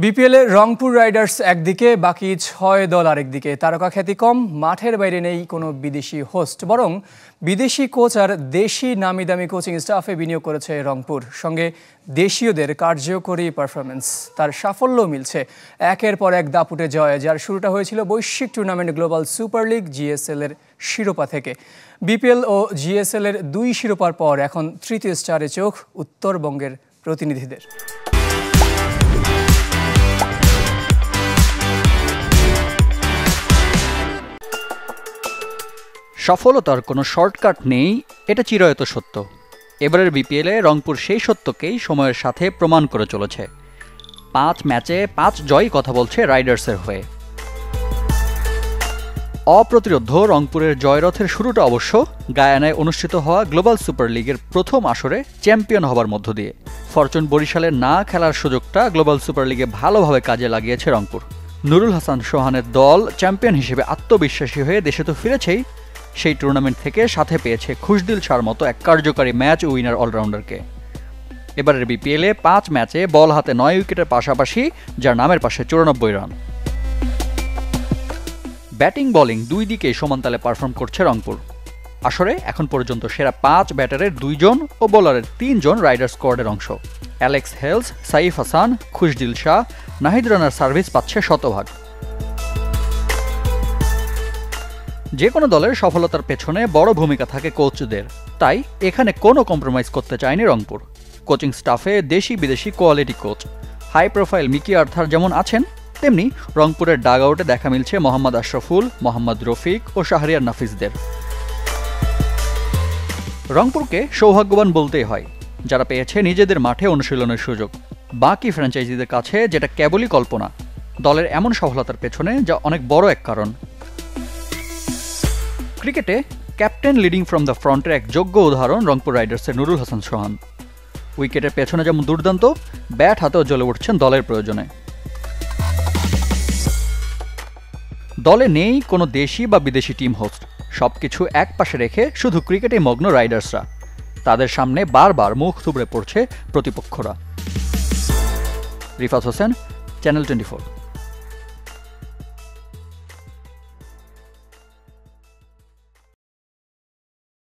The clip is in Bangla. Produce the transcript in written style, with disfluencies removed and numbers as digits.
বিপিএলে রংপুর রাইডার্স একদিকে, বাকি ৬ দল আরেকদিকে। তারকা খ্যাতি কম, মাঠের বাইরে নেই কোনো বিদেশি হোস্ট, বরং বিদেশি কোচ আর দেশি নামি দামি কোচিং স্টাফে বিনিয়োগ করেছে রংপুর। সঙ্গে দেশীয়দের কার্যকরী পারফরমেন্স, তার সাফল্যও মিলছে একের পর এক দাপুটে জয়, যার শুরুটা হয়েছিল বৈশ্বিক tournament global super league GSL এর শিরোপা থেকে। বিপিএল ও GSL এর ২ শিরোপার পর এখন তৃতীয় স্টারে চোখ উত্তরবঙ্গের প্রতিনিধিদের। সফলতার কোনো শর্টকাট নেই, এটা চিরায়ত সত্য। এবারের বিপিএলে রংপুর সেই সত্যকেই সময়ের সাথে প্রমাণ করে চলেছে। ৫ ম্যাচে ৫ জয়ই কথা বলছে রাইডার্সের হয়ে। অপ্রতিরোধ্য রংপুরের জয়রথের শুরুটা অবশ্য গায়ানায় অনুষ্ঠিত হওয়া গ্লোবাল সুপার লিগের প্রথম আসরে চ্যাম্পিয়ন হবার মধ্য দিয়ে। ফরচুন বরিশালে না খেলার সুযোগটা গ্লোবাল সুপার লিগে ভালোভাবে কাজে লাগিয়েছে রংপুর। নুরুল হাসান সোহানের দল চ্যাম্পিয়ন হিসেবে আত্মবিশ্বাসী হয়ে দেশে তো ফিরেছেই, সেই টুর্নামেন্ট থেকে সাথে পেয়েছে খুশদিল শাহর মতো এক কার্যকারী ম্যাচ উইনার অলরাউন্ডারকে। এবারের বিপিএলে ৫ ম্যাচে বল হাতে ৯ উইকেটের পাশাপাশি যার নামের পাশে ৯৪ রান। ব্যাটিং বোলিং দুই দিকেই সমানতালে পারফর্ম করছে রংপুর। আসরে এখন পর্যন্ত সেরা ৫ ব্যাটারের ২ জন ও বোলারের ৩ জন রাইডার স্কোয়াডের অংশ। অ্যালেক্স হেলস, সাইফ হাসান, খুশদিল শাহ, নাহিদ রানার সার্ভিস পাচ্ছে শতভাগ। যে কোনো দলের সফলতার পেছনে বড় ভূমিকা থাকে কোচদের, তাই এখানে কোনো কম্প্রোমাইজ করতে চায়নি রংপুর। কোচিং স্টাফে দেশি বিদেশি quality coach, high profile Mickey Arthur যেমন আছেন, তেমনি রংপুরের ডাগ আউটে দেখা মিলছে মোহাম্মদ আশরাফুল, মোহাম্মদ রফিক ও শাহরিয়ার নাফিসদের। রংপুরকে সৌভাগ্যবান বলতেই হয় যারা পেয়েছে নিজেদের মাঠে অনুশীলনের সুযোগ। বাকি ফ্র্যাঞ্চাইজিদের কাছে যেটা কেবলই কল্পনা। দলের এমন সফলতার পেছনে যা অনেক বড় এক কারণ। ক্রিকেটে ক্যাপ্টেন লিডিং ফ্রম দ্য ফ্রন্টের এক যোগ্য উদাহরণ রংপুর রাইডার্সের নুরুল হাসান সোহান। উইকেটের পেছনে যেমন দুর্দান্ত, ব্যাট হাতেও জ্বলে উঠছেন দলের প্রয়োজনে। দলে নেই কোনো দেশি বা বিদেশি টিম হোস্ট, সবকিছু এক পাশে রেখে শুধু ক্রিকেটে মগ্ন রাইডার্সরা। তাদের সামনে বারবার মুখ থুবড়ে পড়ছে প্রতিপক্ষরা। রিফাত হোসেন, চ্যানেল 24।